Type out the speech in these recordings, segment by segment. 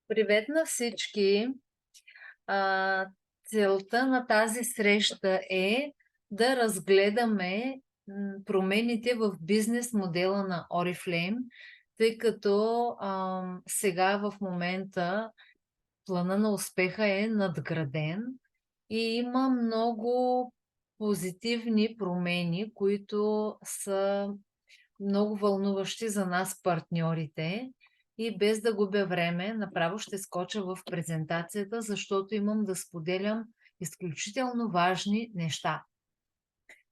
Привет на всички! А, Целта на тази среща е да разгледаме промените в бизнес модела на Oriflame, тъй като сега в момента плана на успеха е надграден и има много позитивни промени, които са много вълнуващи за нас партньорите. И без да губя време, направо ще скоча в презентацията, защото имам да споделям изключително важни неща.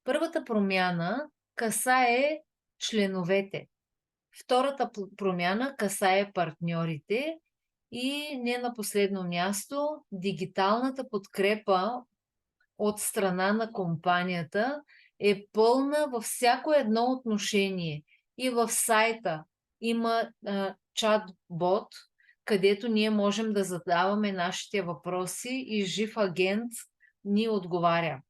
Първата промяна касае членовете. Втората промяна касае партньорите и не на последно място дигиталната подкрепа от страна на компанията е пълна във всяко едно отношение. И в сайта има чат-бот, където ние можем да задаваме нашите въпроси и жив агент ни отговаря.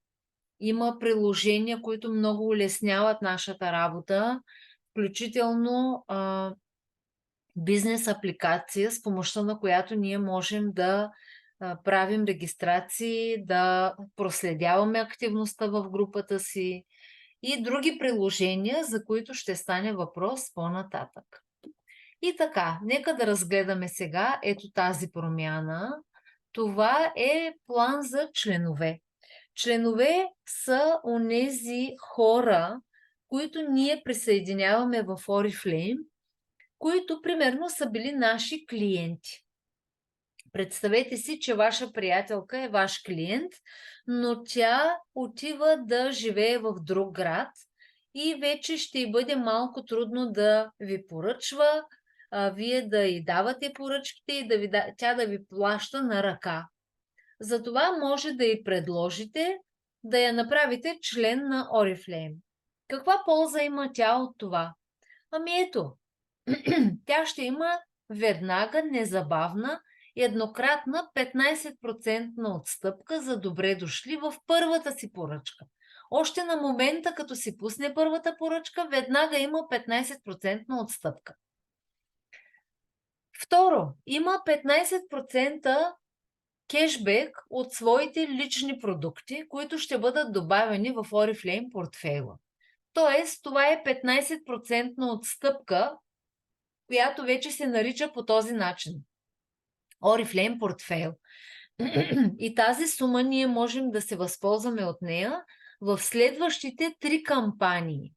Има приложения, които много улесняват нашата работа, включително бизнес апликация, с помощта на която ние можем да правим регистрации, да проследяваме активността в групата си и други приложения, за които ще стане въпрос по-нататък. И така, нека да разгледаме сега ето тази промяна. Това е план за членове. Членове са онези хора, които ние присъединяваме в Oriflame, които примерно са били наши клиенти. Представете си, че ваша приятелка е ваш клиент, но тя отива да живее в друг град и вече ще й бъде малко трудно да ви поръчва, вие да й давате поръчките и тя да ви плаща на ръка. Затова може да й предложите да я направите член на Oriflame. Каква полза има тя от това? Ами ето, тя ще има веднага, незабавна, еднократна 15% отстъпка за добре дошли в първата си поръчка. Още на момента, като си пусне първата поръчка, веднага има 15% отстъпка. Второ, има 15% кешбек от своите лични продукти, които ще бъдат добавени в Oriflame портфейла. Тоест, това е 15% отстъпка, която вече се нарича по този начин. Oriflame портфейл. И тази сума ние можем да се възползваме от нея в следващите 3 кампании.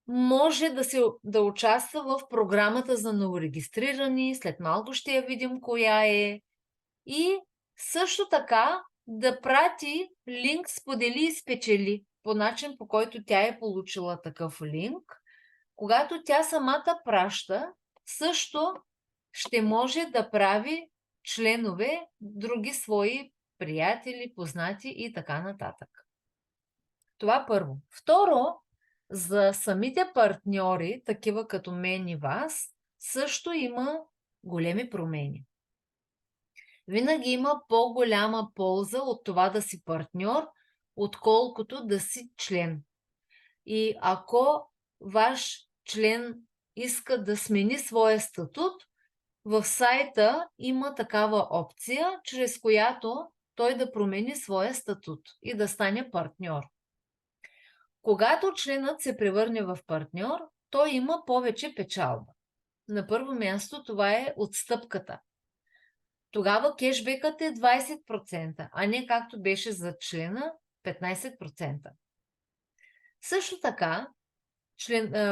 Може да участва в програмата за новорегистрирани, след малко ще я видим коя е. И също така да прати линк сподели и спечели по начин, по който тя е получила такъв линк. Когато тя самата праща, също ще може да прави членове, други свои приятели, познати и така нататък. Това първо. Второ, за самите партньори, такива като мен и вас, също има големи промени. Винаги има по-голяма полза от това да си партньор, отколкото да си член. И ако ваш член иска да смени своя статут, в сайта има такава опция, чрез която той да промени своя статут и да стане партньор. Когато членът се превърне в партньор, той има повече печалба. На първо място това е отстъпката. Тогава кешбекът е 20%, а не както беше за члена 15%. Също така,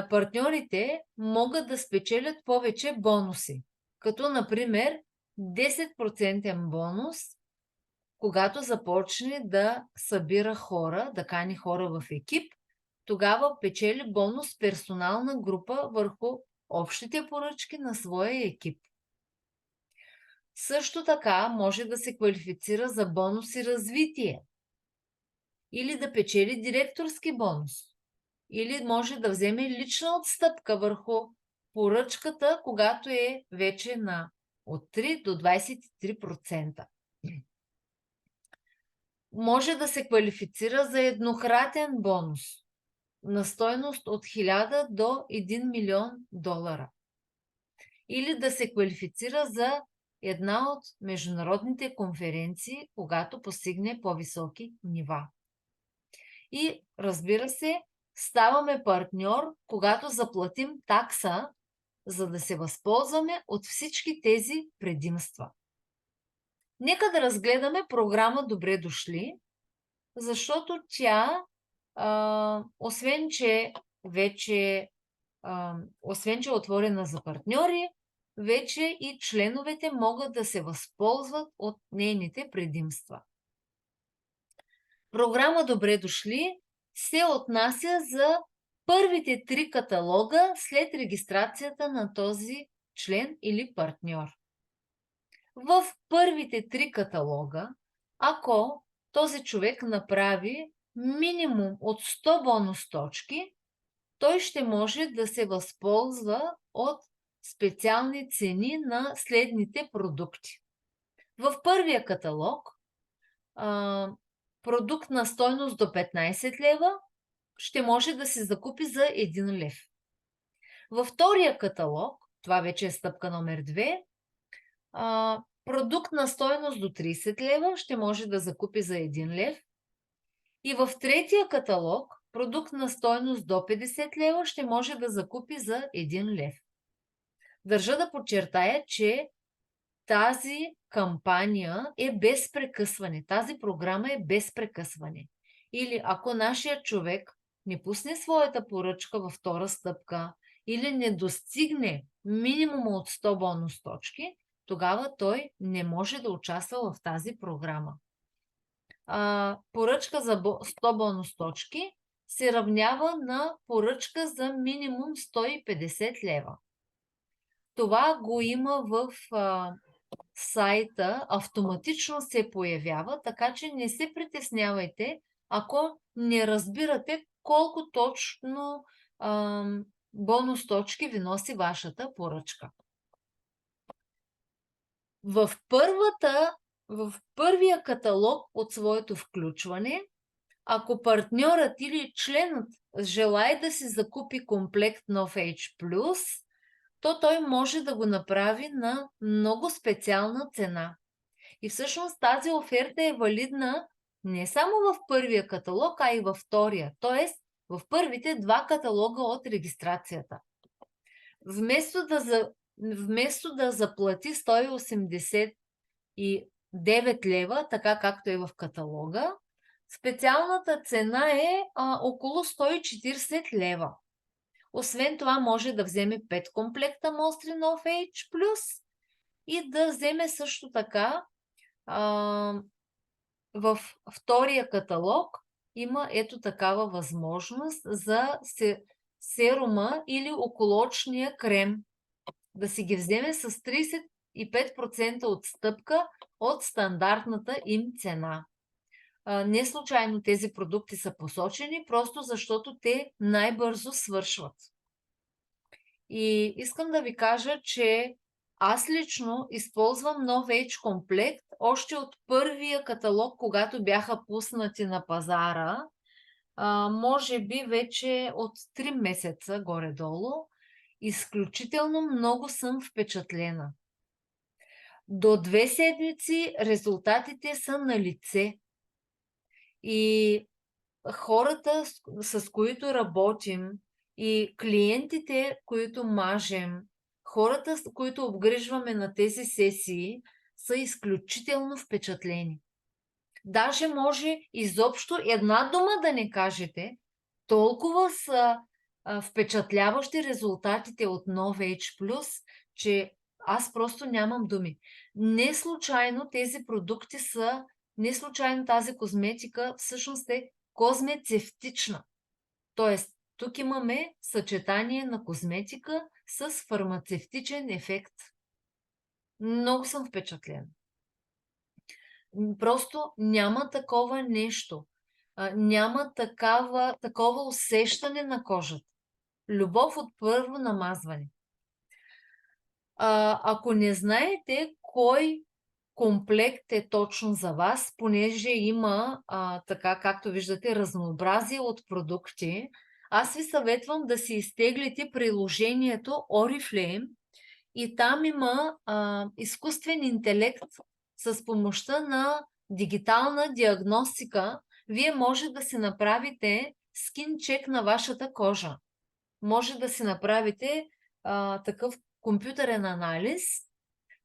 партньорите могат да спечелят повече бонуси, като например 10% бонус, когато започне да събира хора, да кани хора в екип, тогава печели бонус персонална група върху общите поръчки на своя екип. Също така може да се квалифицира за бонус и развитие или да печели директорски бонус. Или може да вземе лична отстъпка върху поръчката, когато е вече от 3 до 23%. Може да се квалифицира за еднократен бонус на стойност от 1000 до 1 милион долара. или да се квалифицира за една от международните конференции, когато постигне по-високи нива. И разбира се, ставаме партньор, когато заплатим такса, за да се възползваме от всички тези предимства. Нека да разгледаме програма Добре дошли, защото тя, освен че е отворена за партньори, вече и членовете могат да се възползват от нейните предимства. Програма Добре дошли се отнася за първите 3 каталога след регистрацията на този член или партньор. В първите 3 каталога, ако този човек направи минимум от 100 бонус точки, той ще може да се възползва от специални цени на следните продукти. В първия каталог продукт на стойност до 15 лева ще може да се закупи за 1 лев. Във втория каталог, това вече е стъпка номер 2, продукт на стойност до 30 лева ще може да закупи за 1 лев. И в третия каталог, продукт на стойност до 50 лева ще може да закупи за 1 лев. Държа да подчертая, че тази кампания е без прекъсване. Тази програма е без прекъсване. Или ако нашия човек не пусне своята поръчка във втора стъпка или не достигне минимум от 100 бонус точки, тогава той не може да участва в тази програма. Поръчка за 100 бонус точки се равнява на поръчка за минимум 150 лева. Това го има в сайта, автоматично се появява, така че не се притеснявайте, ако не разбирате колко точно бонус точки ви носи вашата поръчка. В първия каталог от своето включване, ако партньорът или членът желае да си закупи комплект NovAge+, то той може да го направи на много специална цена. И всъщност тази оферта е валидна не само в първия каталог, а и във втория, т.е. в първите 2 каталога от регистрацията. Вместо да заплати 189 лева, така както е в каталога, специалната цена е около 140 лева. Освен това може да вземе 5 комплекта Mostly NovAge Plus и да вземе също така в втория каталог има ето такава възможност за серума или околочния крем. Да си ги вземе с 35% отстъпка от стандартната им цена. Не случайно тези продукти са посочени, просто защото те най-бързо свършват. И искам да ви кажа, че аз лично използвам NovAge комплект още от първия каталог, когато бяха пуснати на пазара, може би вече от 3 месеца горе-долу. Изключително много съм впечатлена. До 2 седмици резултатите са на лице. И хората, с които работим, и клиентите, които мажем, хората, с които обгрижваме на тези сесии, са изключително впечатлени. Даже може изобщо една дума да не кажете, толкова са впечатляващи резултатите от NovAge+, че аз просто нямам думи. Не случайно тези продукти са, не случайно тази козметика всъщност е козмецевтична. Тоест, тук имаме съчетание на козметика с фармацевтичен ефект. Много съм впечатлена. Просто няма такова нещо. Няма такова усещане на кожата. Любов от първо намазване. Ако не знаете кой комплект е точно за вас, понеже има, така както виждате, разнообразие от продукти, аз ви съветвам да си изтеглите приложението Oriflame и там има изкуствен интелект с помощта на дигитална диагностика. Вие може да си направите скин чек на вашата кожа. Може да си направите такъв компютърен анализ.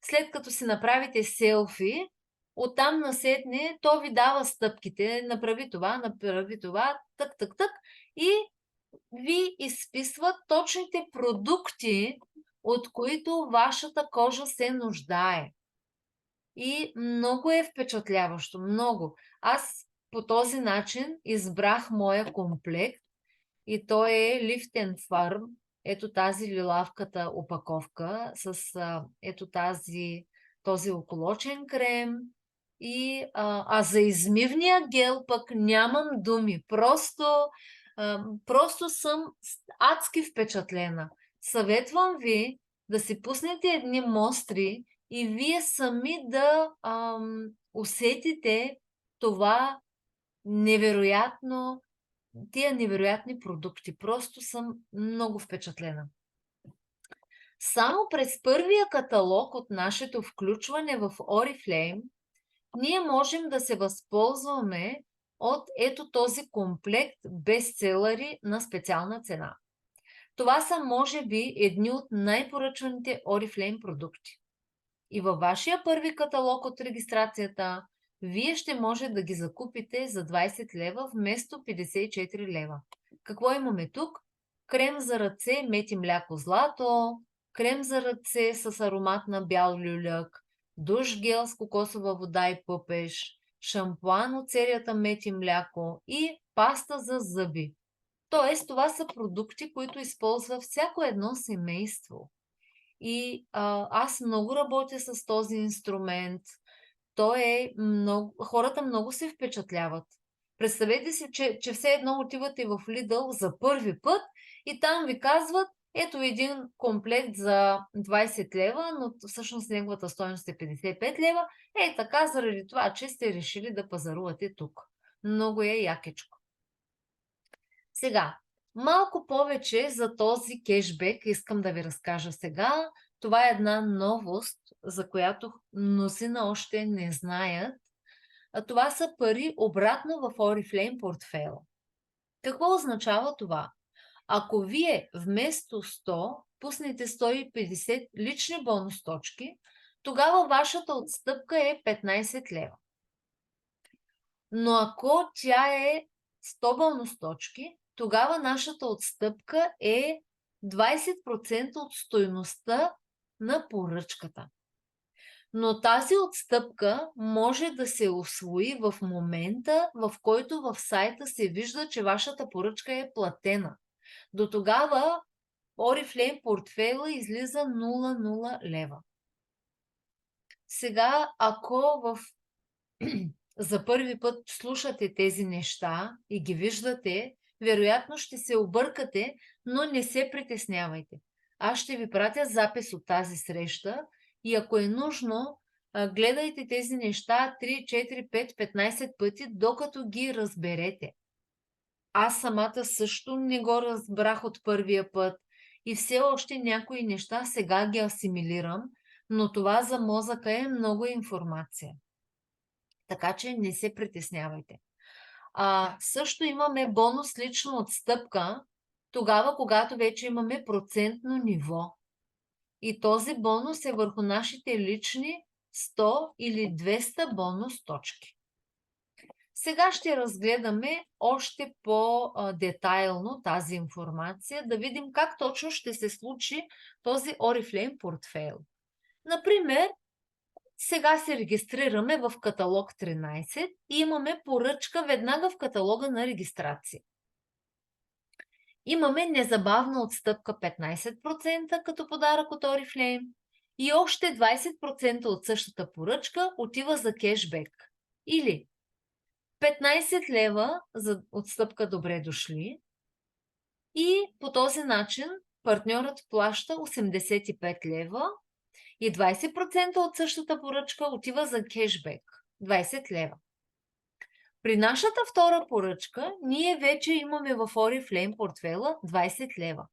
След като си направите селфи, оттам насетне то ви дава стъпките, направи това, тък, и ви изписват точните продукти, от които вашата кожа се нуждае. И много е впечатляващо, много. Аз по този начин избрах моя комплект и той е Lift and Firm. Ето тази лилавката опаковка с ето този околочен крем. А за измивния гел пък нямам думи. Просто съм адски впечатлена. Съветвам ви да си пуснете едни мостри и вие сами да усетите това тия невероятни продукти. Просто съм много впечатлена. Само през първия каталог от нашето включване в Oriflame ние можем да се възползваме от ето този комплект бестселъри на специална цена. Това са, може би, едни от най-поръчваните Oriflame продукти. И във вашия първи каталог от регистрацията, вие ще може да ги закупите за 20 лева вместо 54 лева. Какво имаме тук? Крем за ръце, мед и мляко злато, крем за ръце с аромат на бял люляк, душ гел с кокосова вода и пъпеш, шампуан от серията мед и мляко и паста за зъби. Тоест, това са продукти, които използва всяко едно семейство. И аз много работя с този инструмент. Хората много се впечатляват. Представете си, че все едно отивате в Lidl за първи път и там ви казват, ето един комплект за 20 лева, но всъщност неговата стойност е 55 лева. Така, заради това, че сте решили да пазарувате тук. Много е якичко. Сега, малко повече за този кешбек искам да ви разкажа сега. Това е една новост, за която мнозина още не знаят. Това са пари обратно в Oriflame портфейла. Какво означава това? Ако вие вместо 100 пуснете 150 лични бонус точки, тогава вашата отстъпка е 15 лева. Но ако тя е 100 бонус точки, тогава нашата отстъпка е 20% от стойността на поръчката. Но тази отстъпка може да се усвои в момента, в който в сайта се вижда, че вашата поръчка е платена. До тогава Oriflame портфейла излиза 0 лева. Сега, ако за първи път слушате тези неща и ги виждате, вероятно ще се объркате, но не се притеснявайте. Аз ще ви пратя запис от тази среща и ако е нужно, гледайте тези неща 3, 4, 5, 15 пъти, докато ги разберете. Аз самата също не го разбрах от първия път и все още някои неща сега ги асимилирам, но това за мозъка е много информация. Така че не се притеснявайте. Също имаме бонус лична отстъпка, тогава, когато вече имаме процентно ниво. И този бонус е върху нашите лични 100 или 200 бонус точки. Сега ще разгледаме още по-детайлно тази информация, да видим как точно ще се случи този Oriflame портфейл. Например, сега се регистрираме в каталог 13 и имаме поръчка веднага в каталога на регистрация. Имаме незабавна отстъпка 15% като подарък от Oriflame и още 20% от същата поръчка отива за кешбек. Или 15 лева за отстъпка добре дошли и по този начин партньорът плаща 85 лева и 20% от същата поръчка отива за кешбек – 20 лева. При нашата втора поръчка ние вече имаме в Oriflame портфела 20 лева.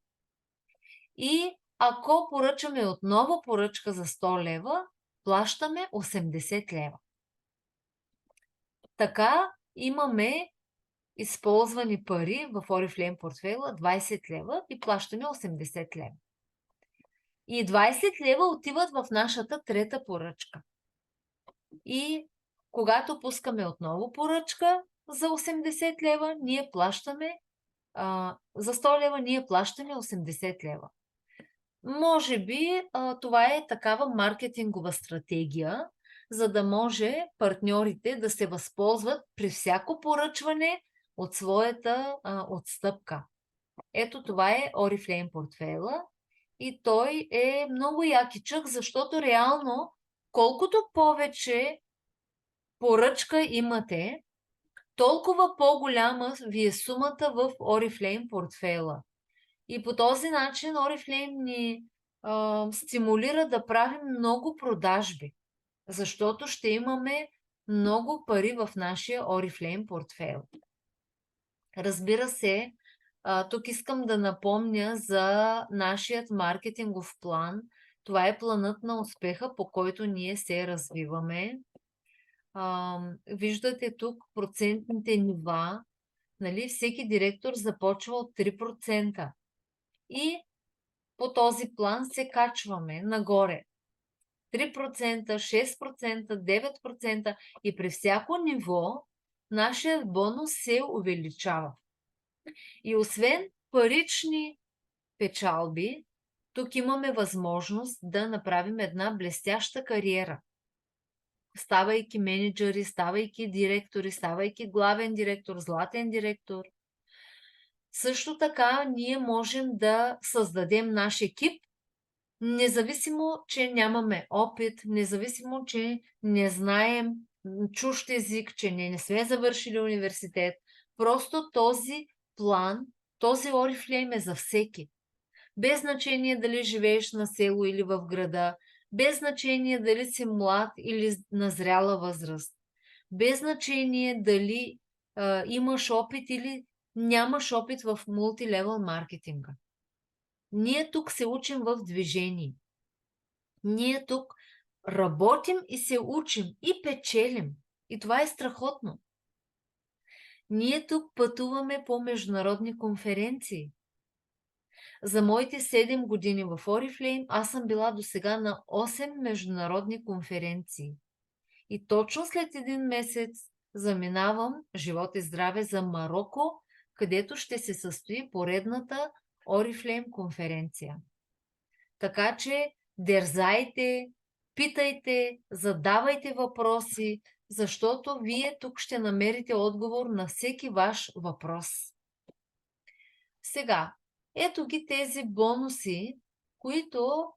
И Ако поръчаме отново поръчка за 100 лева, плащаме 80 лева. Така имаме използвани пари в Oriflame портфейла 20 лева и плащаме 80 лева. И 20 лева отиват в нашата трета поръчка. И когато пускаме отново поръчка за 80 лева, ние плащаме за 100 лева ние плащаме 80 лева. Може би това е такава маркетингова стратегия, за да може партньорите да се възползват при всяко поръчване от своята отстъпка. Ето това е Oriflame портфейла и той е много якичък, защото реално колкото повече поръчка имате, толкова по-голяма ви е сумата в Oriflame портфейла. И по този начин Oriflame ни стимулира да правим много продажби, защото ще имаме много пари в нашия Oriflame портфейл. Разбира се, тук искам да напомня за нашият маркетингов план. Това е планът на успеха, по който ние се развиваме. Виждате тук процентните нива. Нали? Всеки директор започва от 3%. И по този план се качваме нагоре. 3%, 6%, 9% и при всяко ниво нашият бонус се увеличава. И освен парични печалби, тук имаме възможност да направим една блестяща кариера. Ставайки менеджери, ставайки директори, ставайки главен директор, златен директор. Също така ние можем да създадем наш екип, независимо, че нямаме опит, независимо, че не знаем чужд език, че не сме завършили университет. Просто този план, този Oriflame е за всеки. Без значение дали живееш на село или в града, без значение дали си млад или на зряла възраст, без значение дали имаш опит или нямаш опит в мултилевел маркетинга. Ние тук се учим в движение. Ние тук работим и се учим и печелим. И това е страхотно. Ние тук пътуваме по международни конференции. За моите 7 години в Oriflame аз съм била до сега на 8 международни конференции. И точно след 1 месец заминавам, живот и здраве, за Мароко, където ще се състои поредната Oriflame конференция. Така че дерзайте, питайте, задавайте въпроси, защото вие тук ще намерите отговор на всеки ваш въпрос. Сега, ето ги тези бонуси, които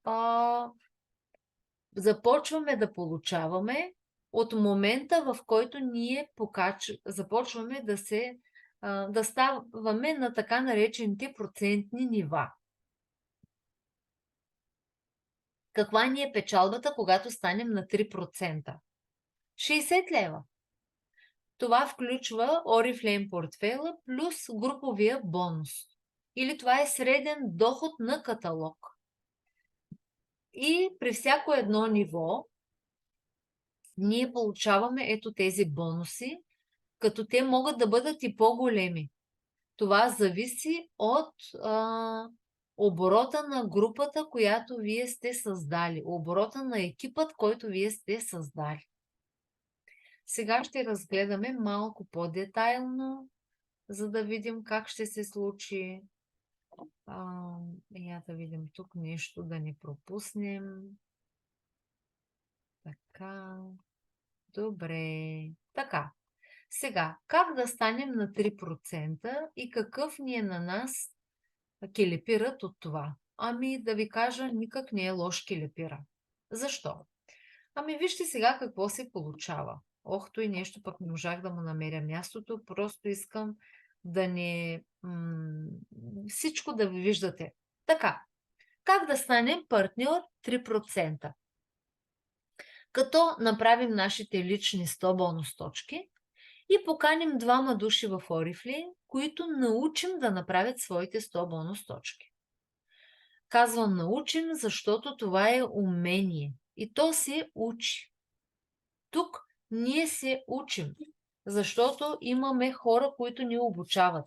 започваме да получаваме от момента, в който ние започваме да ставаме на така наречените процентни нива. Каква ни е печалбата, когато станем на 3%? 60 лева. Това включва Oriflame портфейла плюс груповия бонус. Или това е среден доход на каталог. И при всяко едно ниво ние получаваме ето тези бонуси, като те могат да бъдат и по-големи. Това зависи от оборота на групата, която вие сте създали, оборота на екипът, който вие сте създали. Сега ще разгледаме малко по-детайлно, за да видим как ще се случи. Я да видим тук нещо, да не пропуснем. Така, добре. Така, сега, как да станем на 3% и какъв ни е на нас келепират от това? Ами да ви кажа, никак не е лош келепира. Защо? Ами вижте сега какво се получава. Охто и нещо пък не можах да му намеря мястото, просто искам да не... всичко да ви виждате. Така, как да станем партньор 3%? Като направим нашите лични 100 бонус точки и поканим 2 души в Oriflame, които научим да направят своите 100 бонус точки. Казвам научим, защото това е умение и то се учи. Тук ние се учим, защото имаме хора, които ни обучават.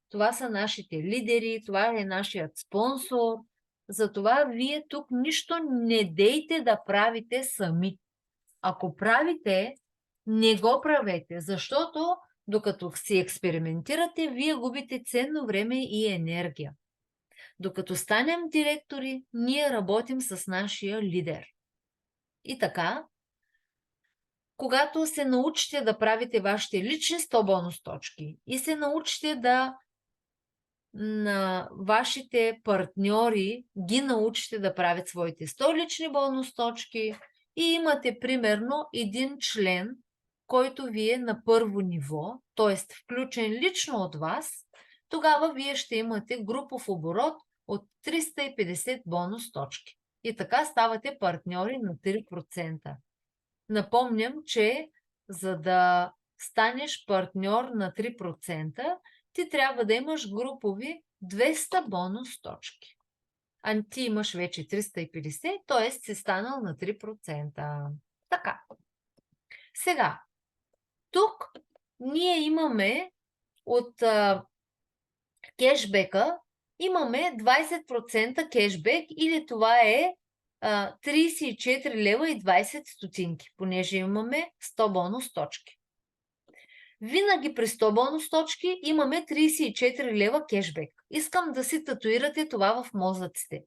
Това са нашите лидери, това е нашият спонсор. Затова вие тук нищо не дейте да правите сами. Ако правите, не го правете, защото докато си експериментирате, вие губите ценно време и енергия. Докато станем директори, ние работим с нашия лидер. И така, когато се научите да правите вашите лични 100 бонус точки и се научите да на вашите партньори ги научите да правят своите 100 лични бонус точки и имате примерно един член, който ви е на първо ниво, т.е. включен лично от вас, тогава вие ще имате групов оборот от 350 бонус точки. И така ставате партньори на 3%. Напомням, че за да станеш партньор на 3%, ти трябва да имаш групови 200 бонус точки. А ти имаш вече 350, т.е. си станал на 3%. Така. Сега, тук ние имаме от кешбека, имаме 20% кешбек или това е 34 лева и 20 стотинки, понеже имаме 100 бонус точки. Винаги при 100 бонус точки имаме 34 лева кешбек. Искам да си татуирате това в мозъците.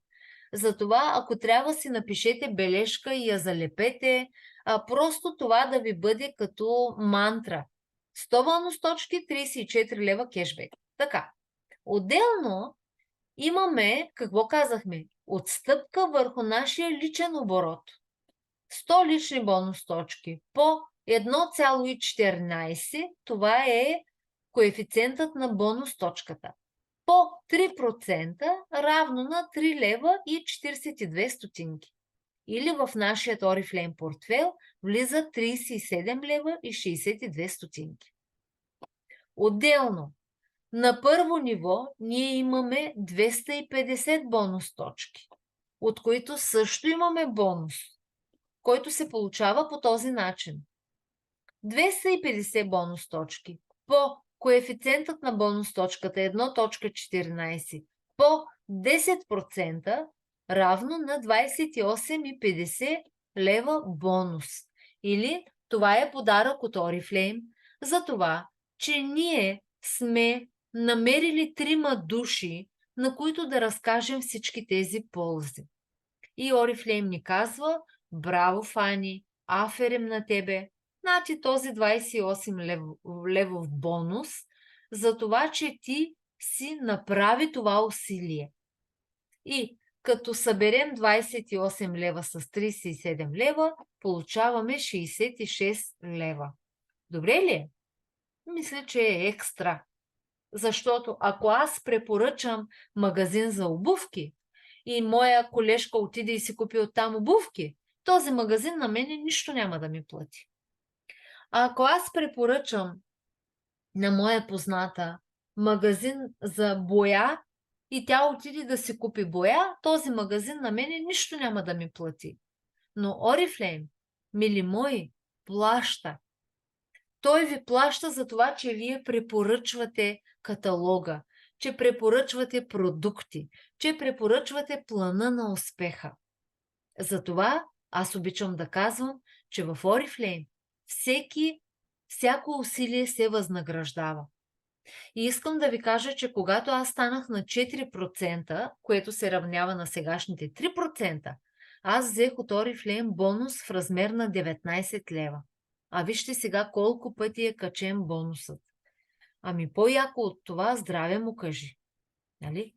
Затова, ако трябва, си напишете бележка и я залепете, просто това да ви бъде като мантра. 100 бонус точки, 34 лева кешбек. Така. Отделно имаме, какво казахме? Отстъпка върху нашия личен оборот. 100 лични бонус точки по 1,14, това е коефициентът на бонус точката. По 3% равно на 3 лева и 42 стотинки. Или в нашия Oriflame портфел влиза 37 лева и 62 стотинки. Отделно, на първо ниво ние имаме 250 бонус точки, от които също имаме бонус, който се получава по този начин. 250 бонус точки по коефициентът на бонус точката е 1,14 по 10% равно на 28,50 лева бонус. Или това е подарък от Oriflame за това, че ние сме намерили 3 души, на които да разкажем всички тези ползи. И Oriflame ни казва: браво, Фани, аферим на тебе, значи този 28 левов бонус за това, че ти си направи това усилие. И като съберем 28 лева с 37 лева, получаваме 66 лева. Добре ли е? Мисля, че е екстра. Защото ако аз препоръчам магазин за обувки и моя колежка отиде и си купи оттам обувки, този магазин на мене нищо няма да ми плати. А ако аз препоръчам на моя позната магазин за боя и тя отиде да си купи боя, този магазин на мене нищо няма да ми плати. Но Oriflame, мили мои, плаща. Той ви плаща за това, че вие препоръчвате каталога, че препоръчвате продукти, че препоръчвате плана на успеха. Затова аз обичам да казвам, че в Oriflame всяко усилие се възнаграждава. И искам да ви кажа, че когато аз станах на 4%, което се равнява на сегашните 3%, аз взех от Oriflame бонус в размер на 19 лева. А вижте сега колко пъти е качен бонусът. Ами по-яко от това здраве му кажи. Нали?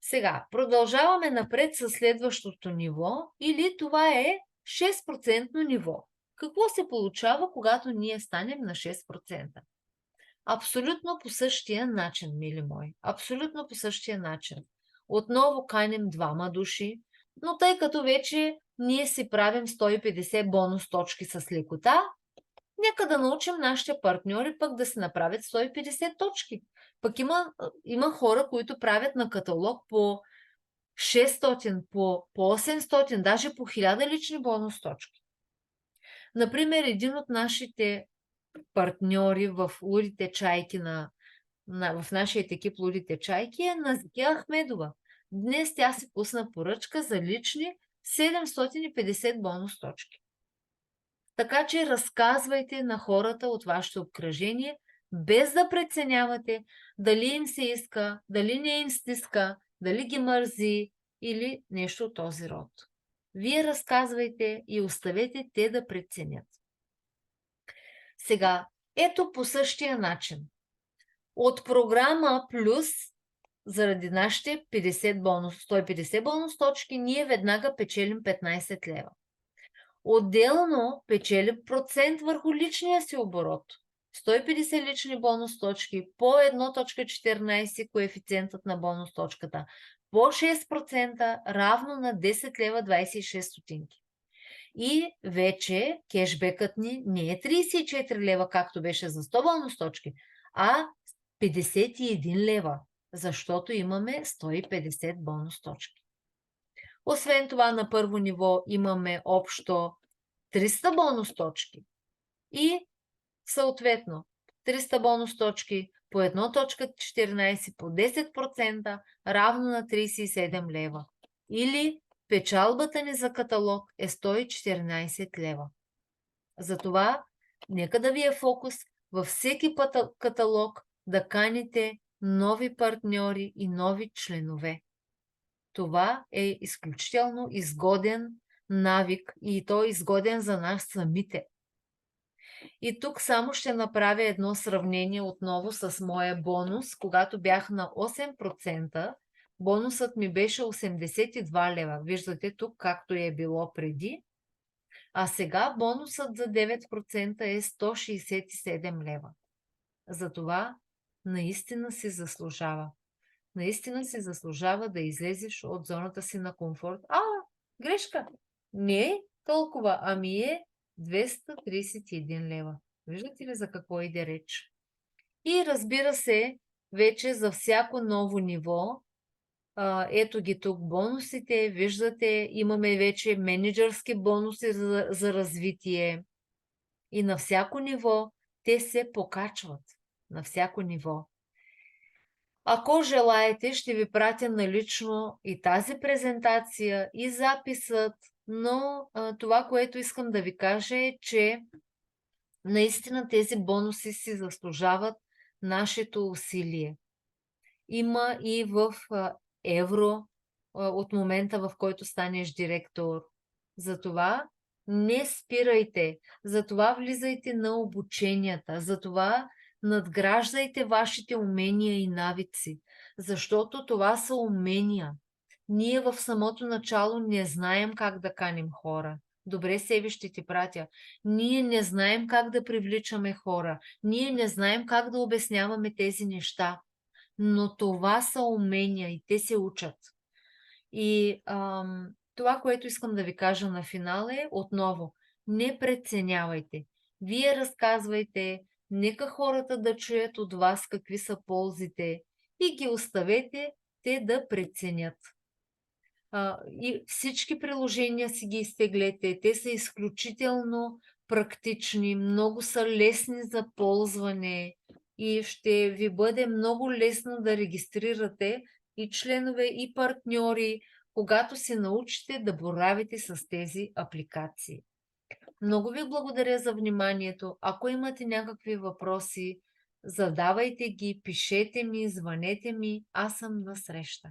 Сега, продължаваме напред със следващото ниво, или това е 6% ниво. Какво се получава, когато ние станем на 6%? Абсолютно по същия начин, мили мои. Абсолютно по същия начин. Отново каним 2 души, но тъй като вече ние си правим 150 бонус точки с лекота, нека да научим нашите партньори пък да си направят 150 точки. Пък има хора, които правят на каталог по 600, по 800, даже по 1000 лични бонус точки. Например, един от нашите партньори в Лудите чайки в нашия екип Лудите чайки е Назикя Ахмедова. Днес тя си пусна поръчка за лични 750 бонус точки. Така че разказвайте на хората от вашето обкръжение, без да преценявате дали им се иска, дали не им стиска, дали ги мързи или нещо от този род. Вие разказвайте и оставете те да преценят. Сега, ето по същия начин. От програма Плюс, заради нашите 150 бонус точки, ние веднага печелим 15 лева. Отделно печелим процент върху личния си оборот. 150 лични бонус точки по 1.14 коефициентът на бонус точката, по 6% равно на 10 лева 26 стотинки. И вече кешбекът ни не е 34 лева, както беше за 100 бонус точки, а 51 лева, защото имаме 150 бонус точки. Освен това, на първо ниво имаме общо 300 бонус точки и съответно 300 бонус точки по 1.14 по 10% равно на 37 лева. Или печалбата ни за каталог е 114 лева. Затова нека да ви е фокус във всеки каталог да каните нови партньори и нови членове. Това е изключително изгоден навик и то е изгоден за нас самите. И тук само ще направя едно сравнение отново с моя бонус. Когато бях на 8%, бонусът ми беше 82 лева. Виждате тук както е било преди. А сега бонусът за 9% е 167 лева. Затова наистина си заслужава. Наистина си заслужава да излезеш от зоната си на комфорт. Грешка! Не е толкова, ами е 231 лева. Виждате ли за какво иде реч? И разбира се, вече за всяко ново ниво, ето ги тук бонусите, виждате, имаме вече менеджерски бонуси за развитие. И на всяко ниво те се покачват. На всяко ниво. Ако желаете, ще ви пратя налично и тази презентация, и записът, но това, което искам да ви кажа е, че наистина тези бонуси си заслужават нашето усилие. Има и в евро от момента, в който станеш директор. Затова не спирайте, затова влизайте на обученията, затова надграждайте вашите умения и навици, защото това са умения. Ние в самото начало не знаем как да каним хора. Добре, себе ще ти пратя. Ние не знаем как да привличаме хора. Ние не знаем как да обясняваме тези неща. Но това са умения и те се учат. И това, което искам да ви кажа на финала е отново, не преценявайте. Вие разказвайте, нека хората да чуят от вас какви са ползите и ги оставете те да преценят. И всички приложения си ги изтеглете. Те са изключително практични, много са лесни за ползване и ще ви бъде много лесно да регистрирате и членове, и партньори, когато се научите да боравите с тези апликации. Много ви благодаря за вниманието. Ако имате някакви въпроси, задавайте ги, пишете ми, звънете ми, аз съм на среща.